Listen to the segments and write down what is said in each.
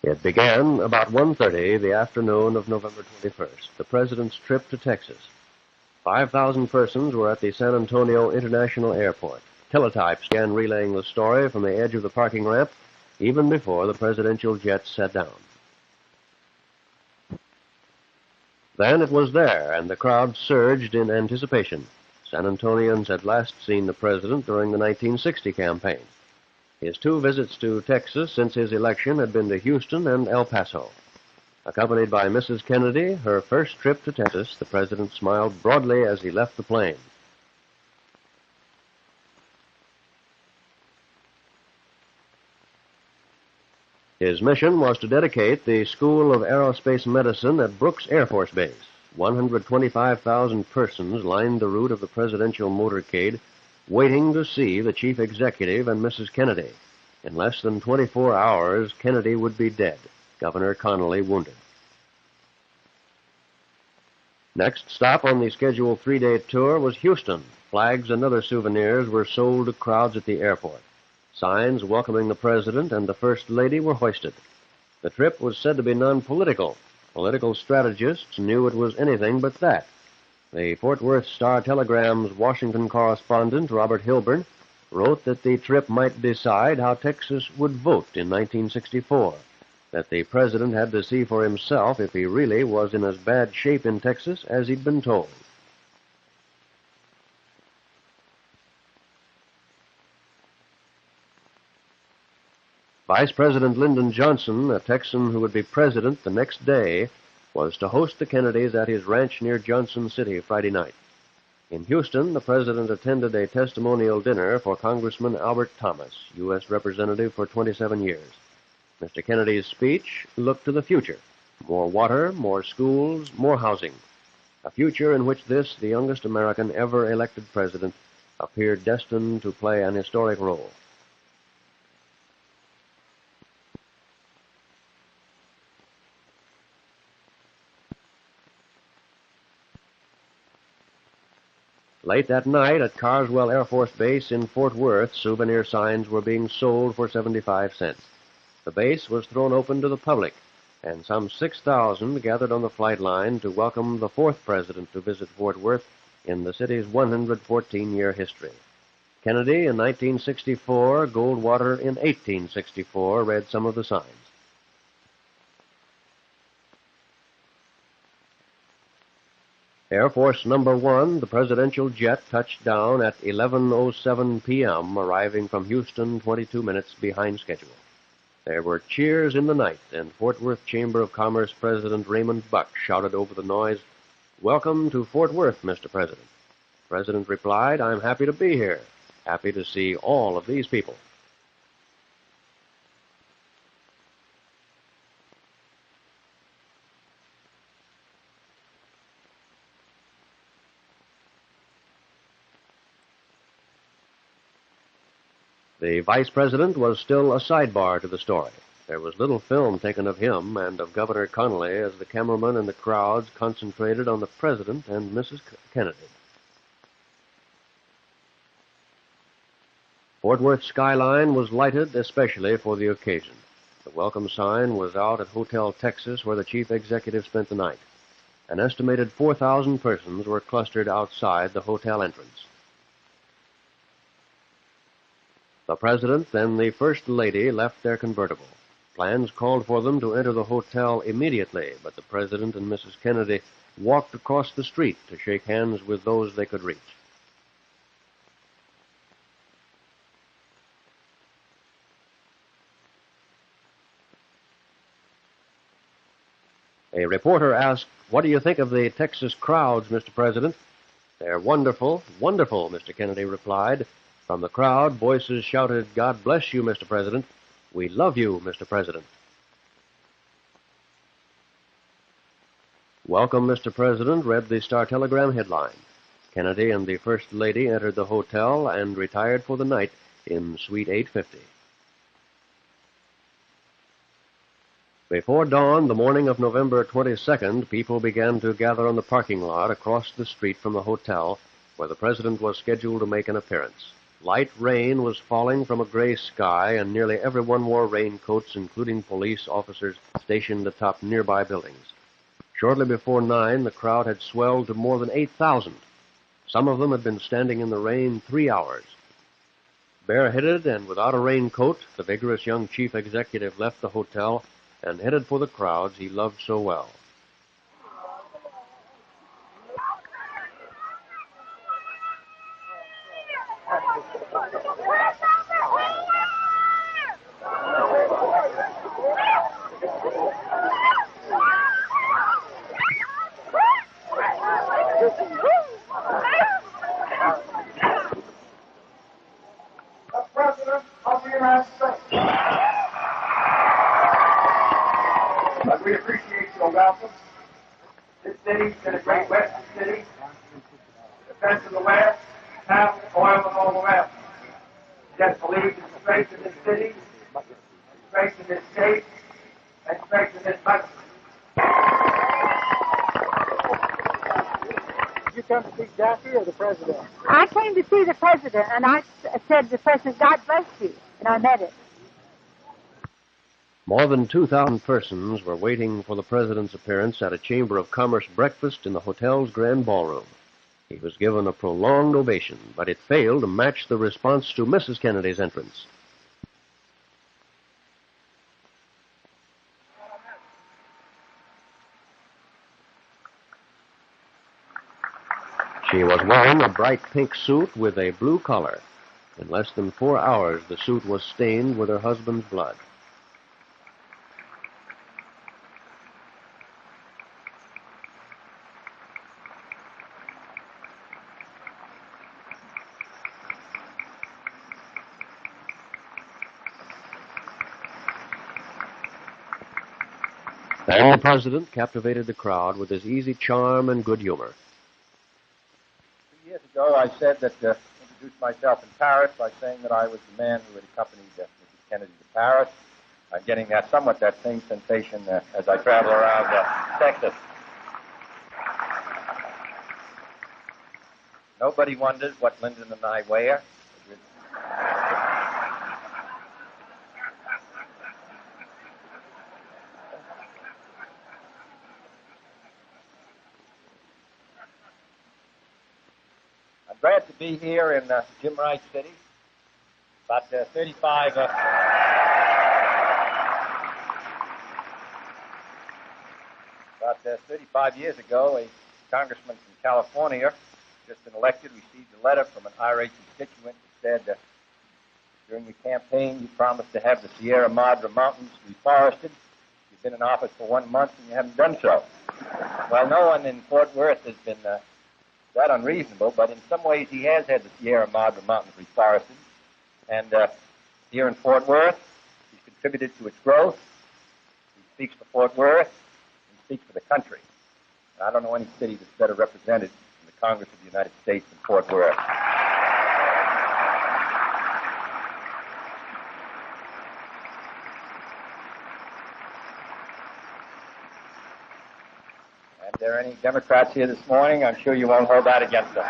It began about 1:30 the afternoon of November 21st, the President's trip to Texas. 5,000 persons were at the San Antonio International Airport. Teletypes began relaying the story from the edge of the parking ramp even before the presidential jet sat down. Then it was there, and the crowd surged in anticipation. San Antonians had last seen the president during the 1960 campaign. His two visits to Texas since his election had been to Houston and El Paso. Accompanied by Mrs. Kennedy, her first trip to Texas, the president smiled broadly as he left the plane. His mission was to dedicate the School of Aerospace Medicine at Brooks Air Force Base. 125,000 persons lined the route of the presidential motorcade, waiting to see the chief executive and Mrs. Kennedy. In less than 24 hours, Kennedy would be dead, Governor Connally wounded. Next stop on the scheduled 3-day tour was Houston. Flags and other souvenirs were sold to crowds at the airport. Signs welcoming the President and the First Lady were hoisted. The trip was said to be non-political. Political strategists knew it was anything but that. The Fort Worth Star-Telegram's Washington correspondent, Robert Hilburn, wrote that the trip might decide how Texas would vote in 1964, that the President had to see for himself if he really was in as bad shape in Texas as he'd been told. Vice President Lyndon Johnson, a Texan who would be president the next day, was to host the Kennedys at his ranch near Johnson City Friday night. In Houston, the president attended a testimonial dinner for Congressman Albert Thomas, U.S. Representative for 27 years. Mr. Kennedy's speech looked to the future. More water, more schools, more housing. A future in which this, the youngest American ever elected president, appeared destined to play an historic role. Late that night at Carswell Air Force Base in Fort Worth, souvenir signs were being sold for 75 cents. The base was thrown open to the public, and some 6,000 gathered on the flight line to welcome the fourth president to visit Fort Worth in the city's 114-year history. Kennedy in 1964, Goldwater in 1864 read some of the signs. Air Force Number 1, the presidential jet, touched down at 11:07 p.m., arriving from Houston 22 minutes behind schedule. There were cheers in the night, and Fort Worth Chamber of Commerce President Raymond Buck shouted over the noise, "Welcome to Fort Worth, Mr. President." The President replied, "I'm happy to be here, happy to see all of these people." The Vice President was still a sidebar to the story. There was little film taken of him and of Governor Connally as the cameramen and the crowds concentrated on the President and Mrs. Kennedy. Fort Worth's skyline was lighted especially for the occasion. The welcome sign was out at Hotel Texas, where the chief executive spent the night. An estimated 4,000 persons were clustered outside the hotel entrance. The President and the First Lady left their convertible. Plans called for them to enter the hotel immediately, but the President and Mrs. Kennedy walked across the street to shake hands with those they could reach. A reporter asked, "What do you think of the Texas crowds, Mr. President?" "They're wonderful, wonderful," Mr. Kennedy replied. From the crowd, voices shouted, "God bless you, Mr. President. We love you, Mr. President." "Welcome, Mr. President," read the Star-Telegram headline. Kennedy and the First Lady entered the hotel and retired for the night in Suite 850. Before dawn, the morning of November 22nd, people began to gather on the parking lot across the street from the hotel where the President was scheduled to make an appearance. Light rain was falling from a gray sky, and nearly everyone wore raincoats, including police officers stationed atop nearby buildings. Shortly before 9, the crowd had swelled to more than 8,000. Some of them had been standing in the rain 3 hours. Bareheaded and without a raincoat, the vigorous young chief executive left the hotel and headed for the crowds he loved so well. We appreciate your welcome. This city's been a great western city. Defense of the West, cattle, oil, and all the rest. Just believe in the strength of this city, strength of this state, and strength of this country. Did you come to see Jackie or the president? I came to see the president, and I said to the president, God bless you, and I met him. More than 2,000 persons were waiting for the president's appearance at a Chamber of Commerce breakfast in the hotel's grand ballroom. He was given a prolonged ovation, but it failed to match the response to Mrs. Kennedy's entrance. She was wearing a bright pink suit with a blue collar. In less than 4 hours, the suit was stained with her husband's blood. Then the president captivated the crowd with his easy charm and good humor. 2 years ago, I said that introduced myself in Paris by saying that I was the man who had accompanied Mrs. Kennedy to Paris. I'm getting somewhat that same sensation as I travel around Texas. Nobody wonders what Lyndon and I wear. Glad to be here in Jim Rice City. About 35 years ago, a congressman from California, just been elected, received a letter from an irate constituent that said, during your campaign, you promised to have the Sierra Madre Mountains reforested. You've been in office for 1 month and you haven't done so. Well, no one in Fort Worth has been that unreasonable, but in some ways he has had the Sierra Madre Mountains reforested. And here in Fort Worth, he's contributed to its growth. He speaks for Fort Worth, and speaks for the country. And I don't know any city that's better represented in the Congress of the United States than Fort Worth. If there are any Democrats here this morning, I'm sure you won't hold that against them.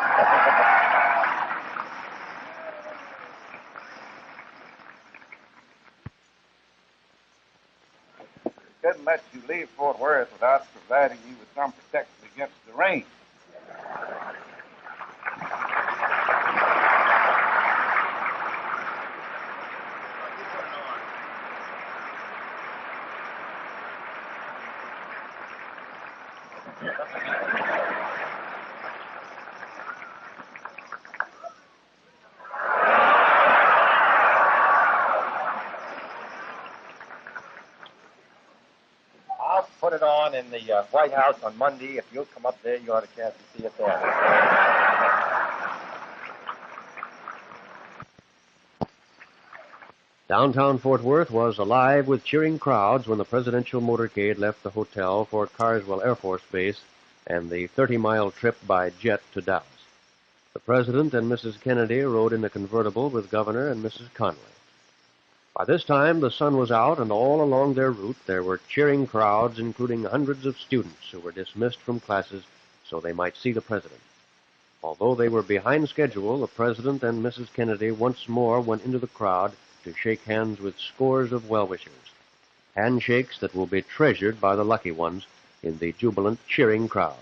Couldn't let you leave Fort Worth without providing you with some protection against the rain. I'll put it on in the White House on Monday. If you'll come up there, you ought to chance to see it there. Downtown Fort Worth was alive with cheering crowds when the presidential motorcade left the hotel for Carswell Air Force Base and the 30-mile trip by jet to Dallas. The president and Mrs. Kennedy rode in the convertible with Governor and Mrs. Conway. By this time, the sun was out, and all along their route there were cheering crowds, including hundreds of students who were dismissed from classes so they might see the president. Although they were behind schedule, the President and Mrs. Kennedy once more went into the crowd to shake hands with scores of well-wishers. Handshakes that will be treasured by the lucky ones in the jubilant, cheering crowd.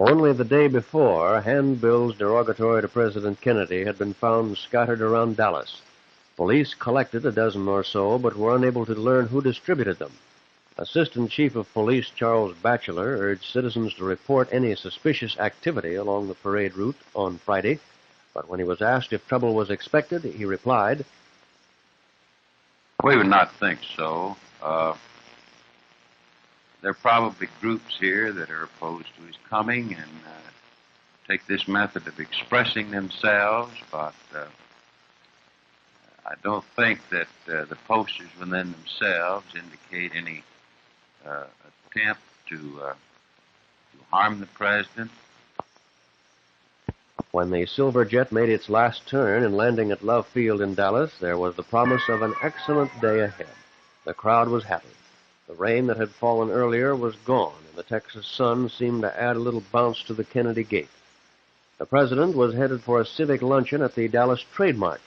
Only the day before, handbills derogatory to President Kennedy had been found scattered around Dallas. Police collected a dozen or so, but were unable to learn who distributed them. Assistant Chief of Police Charles Batchelor urged citizens to report any suspicious activity along the parade route on Friday, but when he was asked if trouble was expected, he replied, "We would not think so. There are probably groups here that are opposed to his coming and take this method of expressing themselves, but I don't think that the posters within themselves indicate any attempt to harm the president." When the Silver Jet made its last turn in landing at Love Field in Dallas, there was the promise of an excellent day ahead. The crowd was happy. The rain that had fallen earlier was gone, and the Texas sun seemed to add a little bounce to the Kennedy gait. The president was headed for a civic luncheon at the Dallas Trade Mart,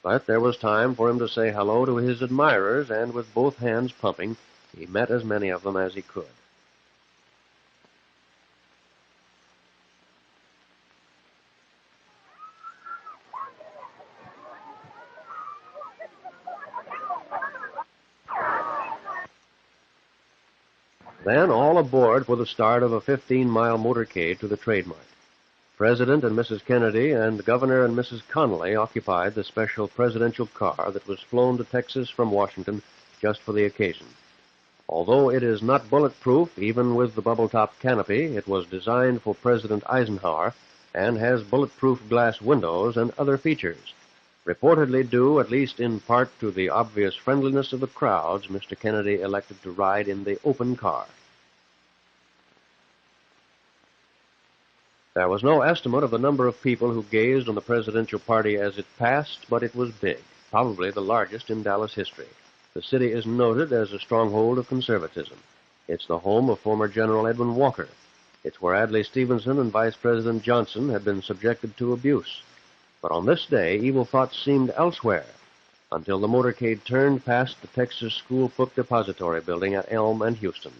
but there was time for him to say hello to his admirers, and with both hands pumping, he met as many of them as he could. Then all aboard for the start of a 15-mile motorcade to the Trade Mart. President and Mrs. Kennedy and Governor and Mrs. Connally occupied the special presidential car that was flown to Texas from Washington just for the occasion. Although it is not bulletproof, even with the bubble-top canopy, it was designed for President Eisenhower and has bulletproof glass windows and other features. Reportedly due, at least in part, to the obvious friendliness of the crowds, Mr. Kennedy elected to ride in the open car. There was no estimate of the number of people who gazed on the presidential party as it passed, but it was big, probably the largest in Dallas history. The city is noted as a stronghold of conservatism. It's the home of former General Edwin Walker. It's where Adlai Stevenson and Vice President Johnson had been subjected to abuse. But on this day, evil thoughts seemed elsewhere, until the motorcade turned past the Texas School Book Depository building at Elm and Houston.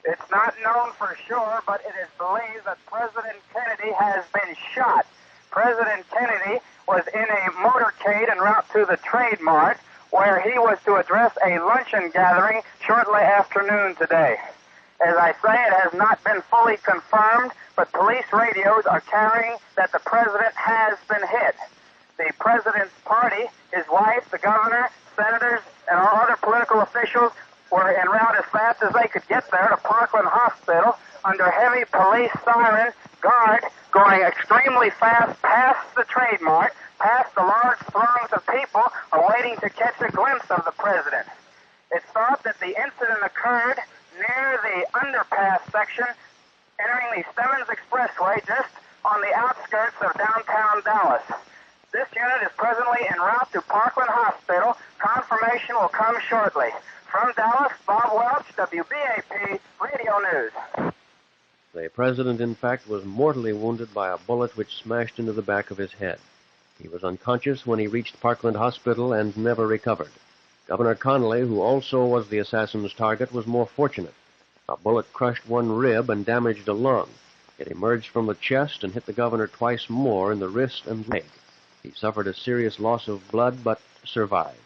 It's not known for sure, but it is believed that President Kennedy has been shot. President Kennedy was in a motorcade en route to the Trade Mart, where he was to address a luncheon gathering shortly after noon today. As I say, it has not been fully confirmed, but police radios are carrying that the president has been hit. The president's party, his wife, the governor, senators, and all other political officials were en route as fast as they could get there to Parkland Hospital under heavy police siren guard, going extremely fast past the Trade Mart, past the large throngs of people awaiting to catch a glimpse of the president. It's thought that the incident occurred near the underpass section entering the Stevens Expressway just on the outskirts of downtown Dallas. This unit is presently en route to Parkland Hospital. Confirmation will come shortly. From Dallas, Bob Welch, WBAP Radio News. The president, in fact, was mortally wounded by a bullet which smashed into the back of his head. He was unconscious when he reached Parkland Hospital and never recovered. Governor Connally, who also was the assassin's target, was more fortunate. A bullet crushed one rib and damaged a lung. It emerged from the chest and hit the governor twice more in the wrist and leg. He suffered a serious loss of blood, but survived.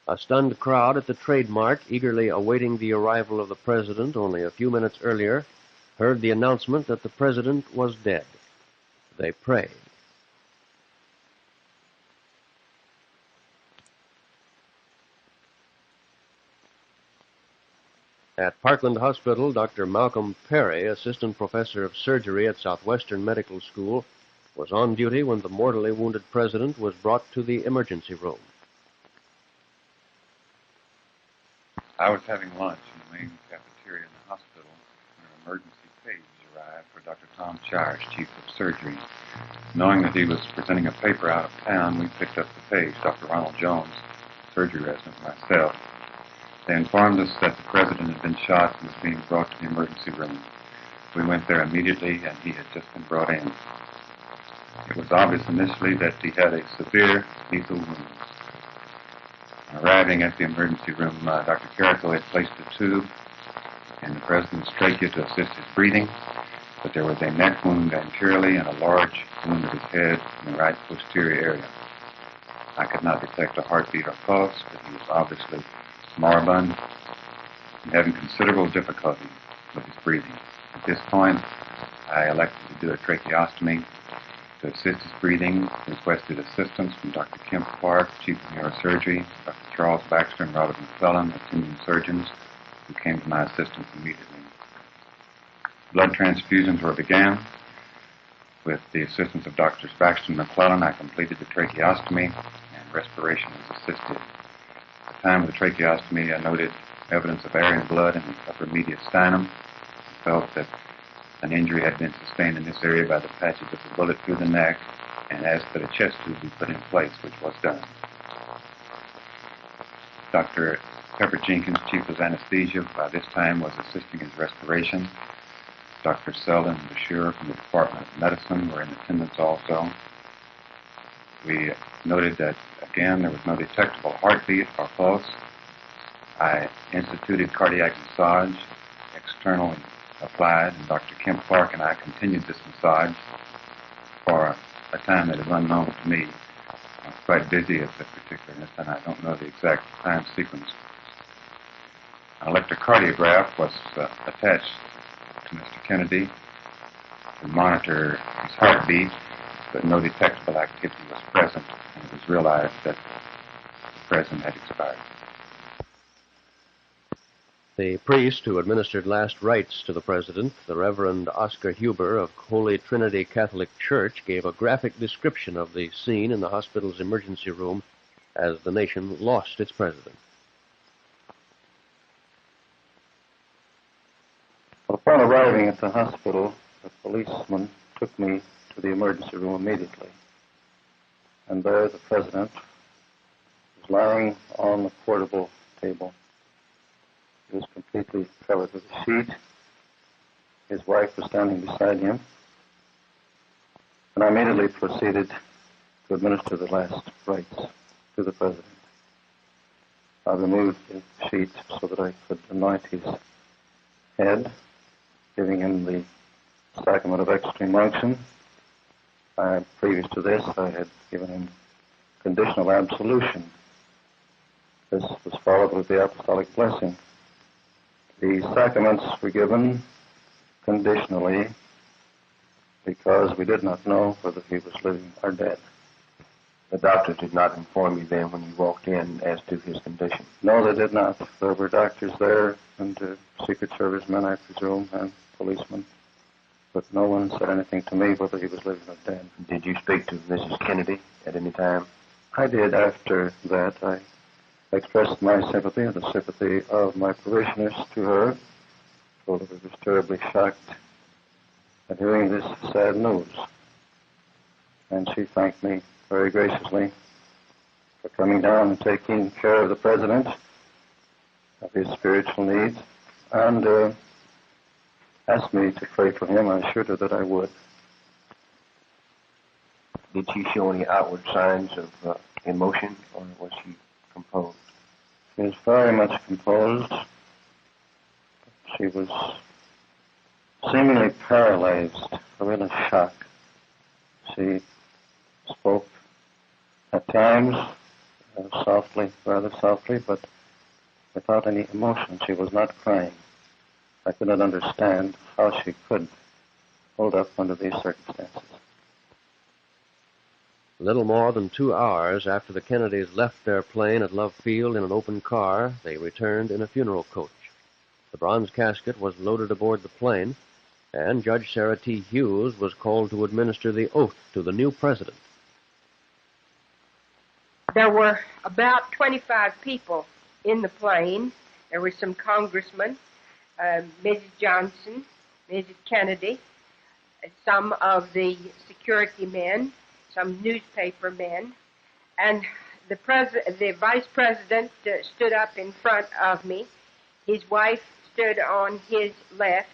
A stunned crowd at the Trade Mart, eagerly awaiting the arrival of the president only a few minutes earlier, heard the announcement that the president was dead. They prayed. At Parkland Hospital, Dr. Malcolm Perry, assistant professor of surgery at Southwestern Medical School, was on duty when the mortally wounded president was brought to the emergency room. I was having lunch in the main cafeteria in the hospital when an emergency page arrived for Dr. Tom Shires, chief of surgery. Knowing that he was presenting a paper out of town, we picked up the page, Dr. Ronald Jones, surgery resident, and myself. They informed us that the president had been shot and was being brought to the emergency room. We went there immediately, and he had just been brought in. It was obvious initially that he had a severe lethal wound. Arriving at the emergency room, Dr. Carrico had placed a tube in the president's trachea to assist his breathing, but there was a neck wound anteriorly and a large wound of his head in the right posterior area. I could not detect a heartbeat or pulse, but he was obviously moribund and having considerable difficulty with his breathing. At this point, I elected to do a tracheostomy. To assist his breathing, requested assistance from Dr. Kemp Clark, chief of neurosurgery, Dr. Charles Baxter, and Robert McClellan, attending surgeons, who came to my assistance immediately. Blood transfusions were began. With the assistance of Drs. Baxter and McClellan, I completed the tracheostomy, and respiration was assisted. At the time of the tracheostomy, I noted evidence of air and blood in the upper mediastinum. I felt that an injury had been sustained in this area by the passage of the bullet through the neck, and asked that a chest tube be put in place, which was done. Dr. Pepper Jenkins, chief of anesthesia, by this time was assisting his respiration. Dr. Selden and Bashir from the Department of Medicine were in attendance also. We noted that, again, there was no detectable heartbeat or pulse. I instituted cardiac massage, externally applied, and Dr. Kemp Clark and I continued this massage for a time that is unknown to me. I was quite busy at that particular instant. I don't know the exact time sequence. An electrocardiograph was attached to Mr. Kennedy to monitor his heartbeat, but no detectable activity was present, and it was realized that the president had expired. The priest who administered last rites to the president, the Reverend Oscar Huber of Holy Trinity Catholic Church, gave a graphic description of the scene in the hospital's emergency room as the nation lost its president. Upon arriving at the hospital, a policeman took me to the emergency room immediately. And there the president was lying on the portable table. He was completely covered with a sheet. His wife was standing beside him. And I immediately proceeded to administer the last rites to the president. I removed the sheet so that I could anoint his head, giving him the sacrament of extreme unction. Previous to this, I had given him conditional absolution. This was followed with the apostolic blessing. The sacraments were given conditionally because we did not know whether he was living or dead. The doctor did not inform you then when you walked in as to his condition? No, they did not. There were doctors there and Secret Service men, I presume, and policemen. But no one said anything to me whether he was living or dead. Did you speak to Mrs. Kennedy at any time? I did after that. I expressed my sympathy and the sympathy of my parishioners to her. Told her I was terribly shocked at hearing this sad news. And she thanked me very graciously for coming down and taking care of the president, of his spiritual needs, and asked me to pray for him. I assured her that I would. Did she show any outward signs of emotion, or was she composed? She was very much composed. She was seemingly paralyzed, or in a shock. She spoke at times softly, rather softly, but without any emotion. She was not crying. I could not understand how she could hold up under these circumstances. Little more than 2 hours after the Kennedys left their plane at Love Field in an open car, they returned in a funeral coach. The bronze casket was loaded aboard the plane, and Judge Sarah T. Hughes was called to administer the oath to the new president. There were about 25 people in the plane. There were some congressmen, Mrs. Johnson, Mrs. Kennedy, some of the security men, some newspaper men, and the vice president stood up in front of me. His wife stood on his left,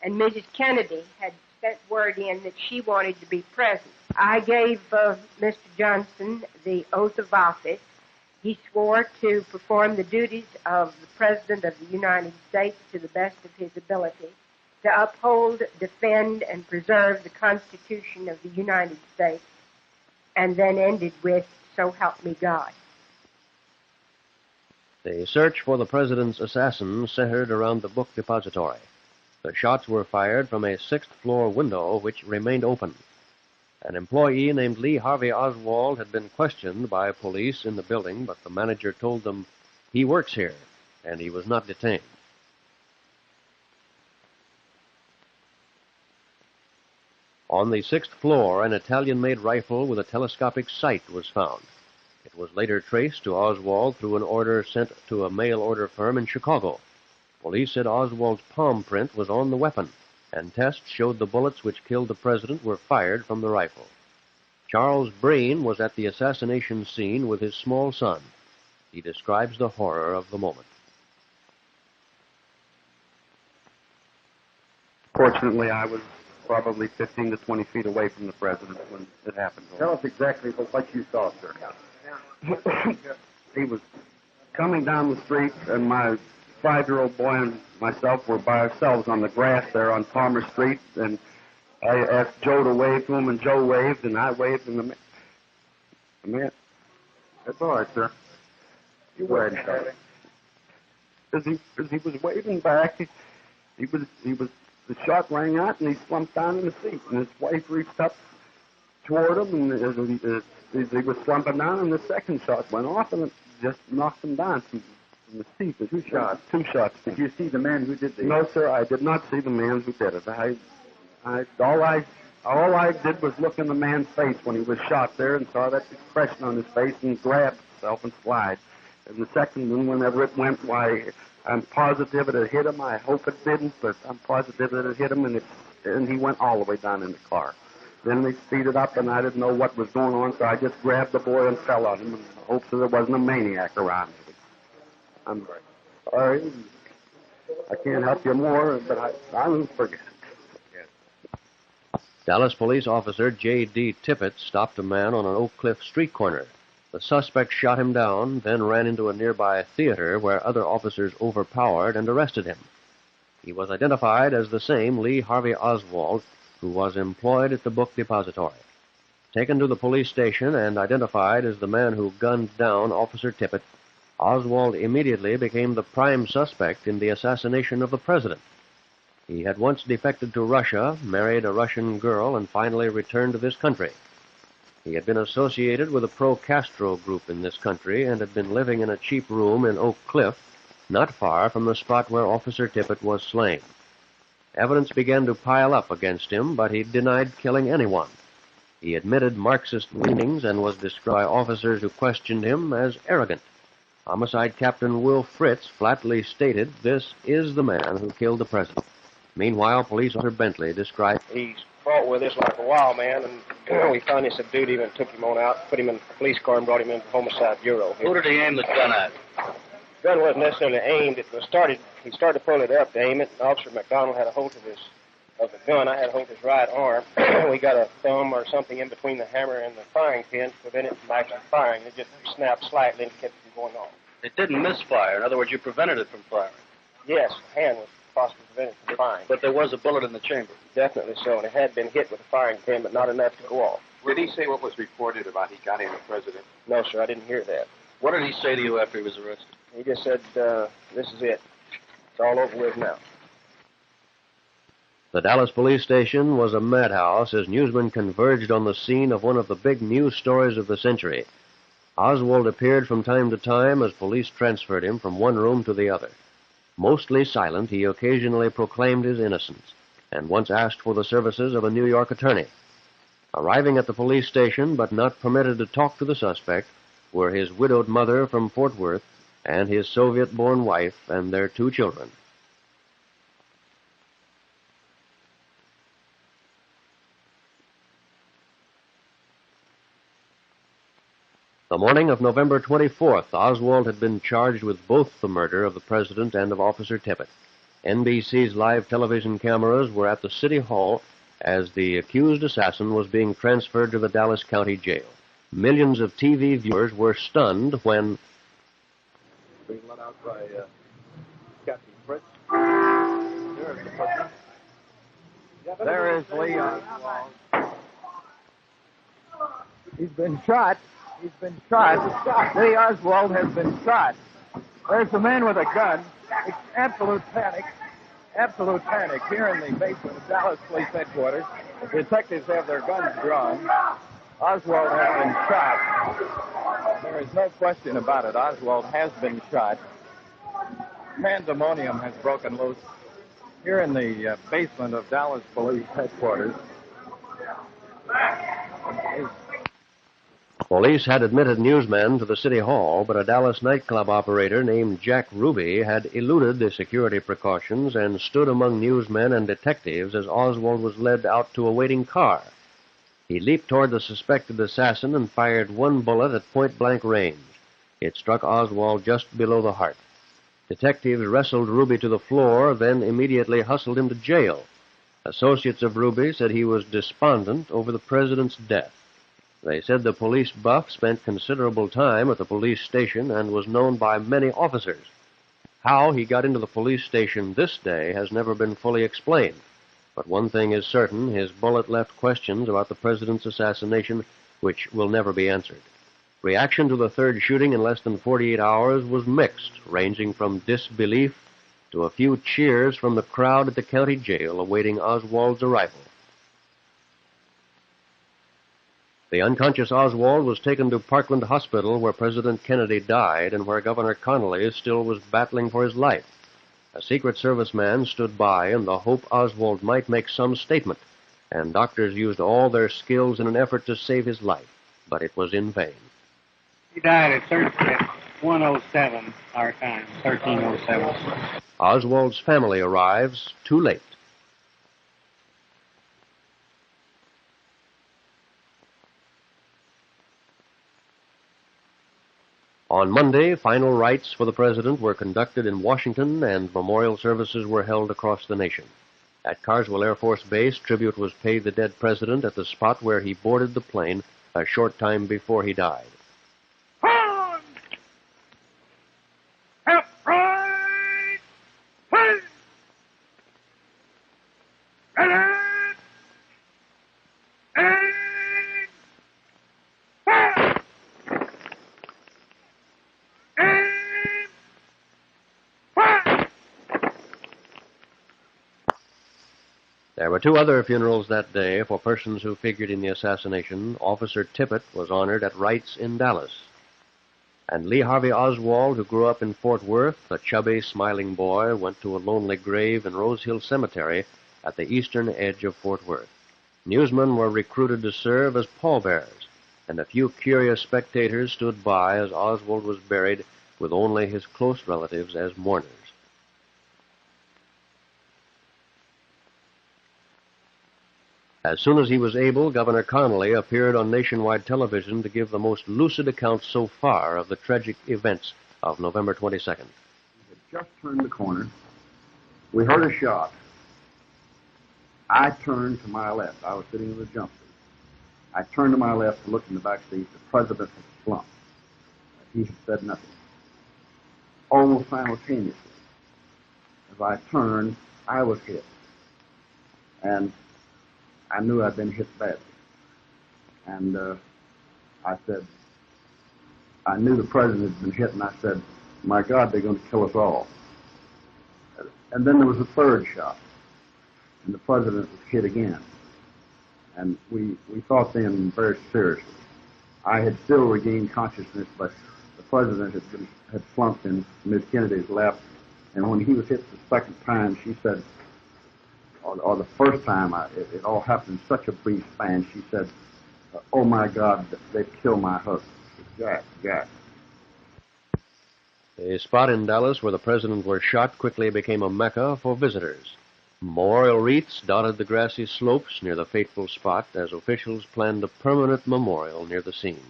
and Mrs. Kennedy had sent word in that she wanted to be present. I gave Mr. Johnson the oath of office. He swore to perform the duties of the President of the United States to the best of his ability, to uphold, defend, and preserve the Constitution of the United States, and then ended with, "So help me God." The search for the president's assassin centered around the book depository. The shots were fired from a sixth-floor window which remained open. An employee named Lee Harvey Oswald had been questioned by police in the building, but the manager told them he works here, and he was not detained. On the sixth floor, an Italian-made rifle with a telescopic sight was found. It was later traced to Oswald through an order sent to a mail-order firm in Chicago. Police said Oswald's palm print was on the weapon, and tests showed the bullets which killed the president were fired from the rifle. Charles Breen was at the assassination scene with his small son. He describes the horror of the moment. Fortunately, I was probably 15 to 20 feet away from the president when it happened. Tell us exactly what you saw, sir. He was coming down the street, and my 5-year-old boy and myself were by ourselves on the grass there on Palmer Street, and I asked Joe to wave to him, and Joe waved, and I waved, and the man, That's all right, sir. You go ahead and tell us. As he was waving back, the shot rang out, and he slumped down in the seat, and his wife reached up toward him, and as he was slumping down, and the second shot went off, and it just knocked him down from the seat. Two shots. Did you see the man who did the... No, sir, I did not see the man who did it. All I did was look in the man's face when he was shot there and saw that expression on his face and grabbed himself and slide. And the second one, whenever it went, why, I'm positive it had hit him. I hope it didn't, but I'm positive that it hit him, and he went all the way down in the car. Then they speeded up, and I didn't know what was going on, so I just grabbed the boy and fell on him in hopes that there wasn't a maniac around me. I'm sorry. I can't help you more, but I'll forget. Dallas police officer J.D. Tippett stopped a man on an Oak Cliff street corner. The suspect shot him down, then ran into a nearby theater where other officers overpowered and arrested him. He was identified as the same Lee Harvey Oswald who was employed at the book depository. Taken to the police station and identified as the man who gunned down Officer Tippett, Oswald immediately became the prime suspect in the assassination of the president. He had once defected to Russia, married a Russian girl, and finally returned to this country. He had been associated with a pro-Castro group in this country and had been living in a cheap room in Oak Cliff, not far from the spot where Officer Tippett was slain. Evidence began to pile up against him, but he denied killing anyone. He admitted Marxist leanings and was described by officers who questioned him as arrogant. Homicide Captain Will Fritz flatly stated this is the man who killed the president. Meanwhile, Police Officer Bentley described... He fought with us like a wild man, and we finally subdued him and took him on out, put him in the police car, and brought him into the Homicide Bureau. Who did he aim the gun at? The gun wasn't necessarily aimed. He started to pull it up to aim it. Officer McDonald had a hold of the gun. I had a hold of his right arm. We got a thumb or something in between the hammer and the firing pin to prevent it from actually firing. It just snapped slightly and kept it from going off. It didn't misfire. In other words, you prevented it from firing. Yes, the hand was possibly prevented from firing. But there was a bullet in the chamber. Definitely so, and it had been hit with a firing pin, but not enough to go off. Did he say what was reported about he got in the president? No, sir, I didn't hear that. What did he say to you after he was arrested? He just said, this is it. It's all over with now. The Dallas police station was a madhouse as newsmen converged on the scene of one of the big news stories of the century. Oswald appeared from time to time as police transferred him from one room to the other. Mostly silent, he occasionally proclaimed his innocence, and once asked for the services of a New York attorney. Arriving at the police station, but not permitted to talk to the suspect, were his widowed mother from Fort Worth and his Soviet-born wife and their 2 children. The morning of November 24th, Oswald had been charged with both the murder of the president and of Officer Tippit. NBC's live television cameras were at the City Hall as the accused assassin was being transferred to the Dallas County Jail. Millions of TV viewers were stunned when... Being let out by Captain Fritz. There's the person. There is Lee Oswald. He's been shot. He's been shot. Lee Oswald has been shot. There's the man with a gun. It's absolute panic. Absolute panic here in the basement of Dallas Police Headquarters. The detectives have their guns drawn. Oswald has been shot. There is no question about it. Oswald has been shot. Pandemonium has broken loose here in the basement of Dallas Police Headquarters. Police had admitted newsmen to the City Hall, but a Dallas nightclub operator named Jack Ruby had eluded the security precautions and stood among newsmen and detectives as Oswald was led out to a waiting car. He leaped toward the suspected assassin and fired 1 bullet at point-blank range. It struck Oswald just below the heart. Detectives wrestled Ruby to the floor, then immediately hustled him to jail. Associates of Ruby said he was despondent over the president's death. They said the police buff spent considerable time at the police station and was known by many officers. How he got into the police station this day has never been fully explained. But one thing is certain, his bullet left questions about the president's assassination which will never be answered. Reaction to the third shooting in less than 48 hours was mixed, ranging from disbelief to a few cheers from the crowd at the county jail awaiting Oswald's arrival. The unconscious Oswald was taken to Parkland Hospital, where President Kennedy died and where Governor Connally still was battling for his life. A Secret Service man stood by in the hope Oswald might make some statement, and doctors used all their skills in an effort to save his life, but it was in vain. He died at 1:07 our time, 13:07. Oswald's family arrives too late. On Monday, final rites for the president were conducted in Washington, and memorial services were held across the nation. At Carswell Air Force Base, tribute was paid the dead president at the spot where he boarded the plane a short time before he died. There were 2 other funerals that day for persons who figured in the assassination. Officer Tippit was honored at rites in Dallas. And Lee Harvey Oswald, who grew up in Fort Worth, a chubby, smiling boy, went to a lonely grave in Rose Hill Cemetery at the eastern edge of Fort Worth. Newsmen were recruited to serve as pallbearers, and a few curious spectators stood by as Oswald was buried with only his close relatives as mourners. As soon as he was able, Governor Connally appeared on nationwide television to give the most lucid account so far of the tragic events of November 22nd. We had just turned the corner. We heard a shot. I turned to my left. I was sitting in the jump seat. I turned to my left to look in the back seat. The president had slumped. He had said nothing. Almost simultaneously, as I turned, I was hit. And I knew I'd been hit badly. And I said, I knew the president had been hit, and I said, my God, they're going to kill us all. And then there was a third shot, and the president was hit again. And we thought then very seriously. I had still regained consciousness, but the president had slumped in Miss Kennedy's lap, And when he was hit the second time, she said, or the first time, it all happened in such a brief span, she said, oh my God, they've killed my husband. Jack, Jack. The spot in Dallas where the president was shot quickly became a mecca for visitors. Memorial wreaths dotted the grassy slopes near the fateful spot as officials planned a permanent memorial near the scene.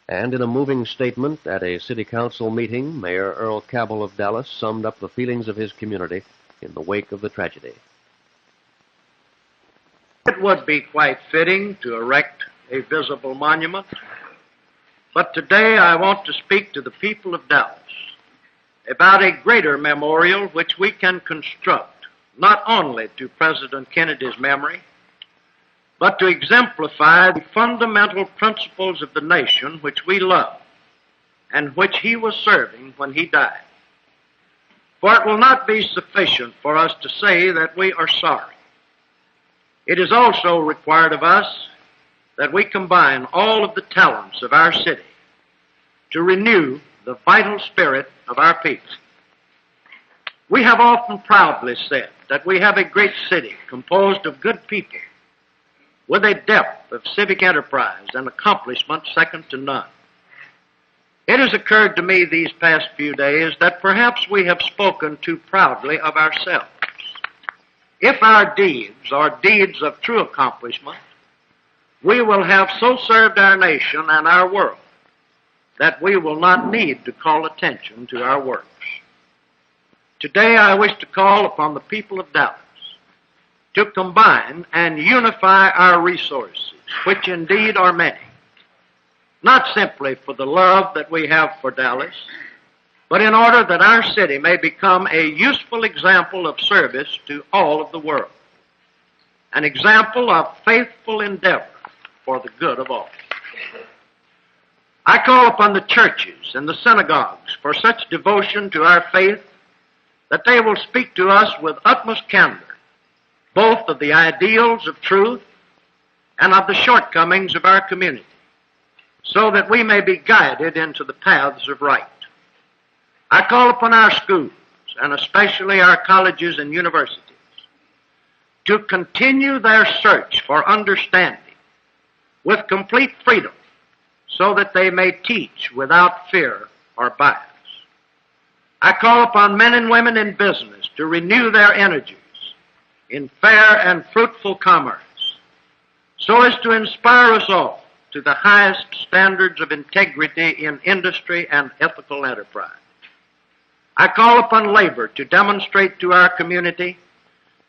And in a moving statement at a city council meeting, Mayor Earl Cabell of Dallas summed up the feelings of his community in the wake of the tragedy. It would be quite fitting to erect a visible monument, but today I want to speak to the people of Dallas about a greater memorial which we can construct not only to President Kennedy's memory, but to exemplify the fundamental principles of the nation which we love and which he was serving when he died. For it will not be sufficient for us to say that we are sorry. It is also required of us that we combine all of the talents of our city to renew the vital spirit of our people. We have often proudly said that we have a great city composed of good people with a depth of civic enterprise and accomplishment second to none. It has occurred to me these past few days that perhaps we have spoken too proudly of ourselves. If our deeds are deeds of true accomplishment, we will have so served our nation and our world that we will not need to call attention to our works. Today I wish to call upon the people of Dallas to combine and unify our resources, which indeed are many, not simply for the love that we have for Dallas, but in order that our city may become a useful example of service to all of the world, an example of faithful endeavor for the good of all. I call upon the churches and the synagogues for such devotion to our faith that they will speak to us with utmost candor, both of the ideals of truth and of the shortcomings of our community, so that we may be guided into the paths of right. I call upon our schools, and especially our colleges and universities, to continue their search for understanding with complete freedom, so that they may teach without fear or bias. I call upon men and women in business to renew their energies in fair and fruitful commerce, so as to inspire us all to the highest standards of integrity in industry and ethical enterprise. I call upon labor to demonstrate to our community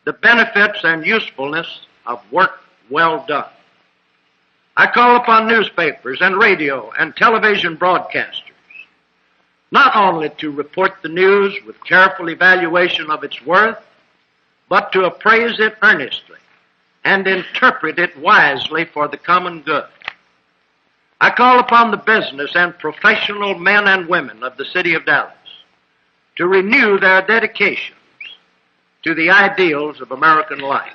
the benefits and usefulness of work well done. I call upon newspapers and radio and television broadcasters not only to report the news with careful evaluation of its worth, but to appraise it earnestly and interpret it wisely for the common good. I call upon the business and professional men and women of the city of Dallas to renew their dedications to the ideals of American life.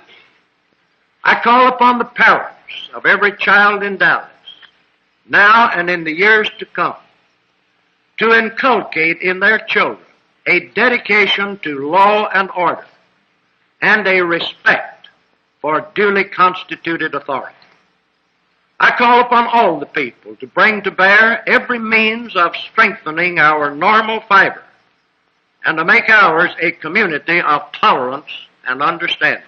I call upon the parents of every child in Dallas, now and in the years to come, to inculcate in their children a dedication to law and order and a respect for duly constituted authority. I call upon all the people to bring to bear every means of strengthening our normal fiber and to make ours a community of tolerance and understanding.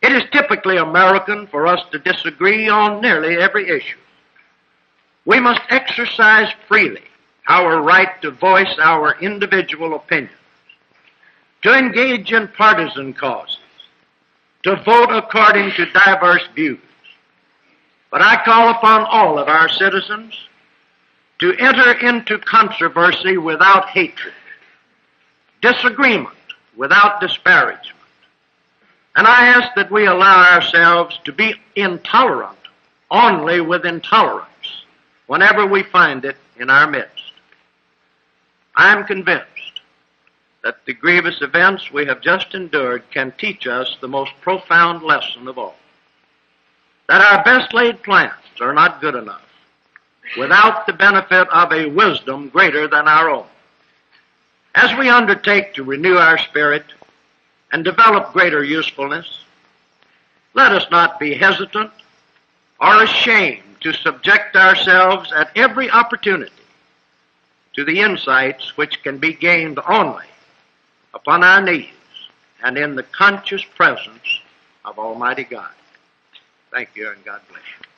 It is typically American for us to disagree on nearly every issue. We must exercise freely our right to voice our individual opinions, to engage in partisan causes, to vote according to diverse views. But I call upon all of our citizens to enter into controversy without hatred, disagreement without disparagement. And I ask that we allow ourselves to be intolerant only with intolerance whenever we find it in our midst. I am convinced that the grievous events we have just endured can teach us the most profound lesson of all, that our best laid plans are not good enough without the benefit of a wisdom greater than our own. As we undertake to renew our spirit and develop greater usefulness, let us not be hesitant or ashamed to subject ourselves at every opportunity to the insights which can be gained only upon our knees and in the conscious presence of Almighty God. Thank you, and God bless you.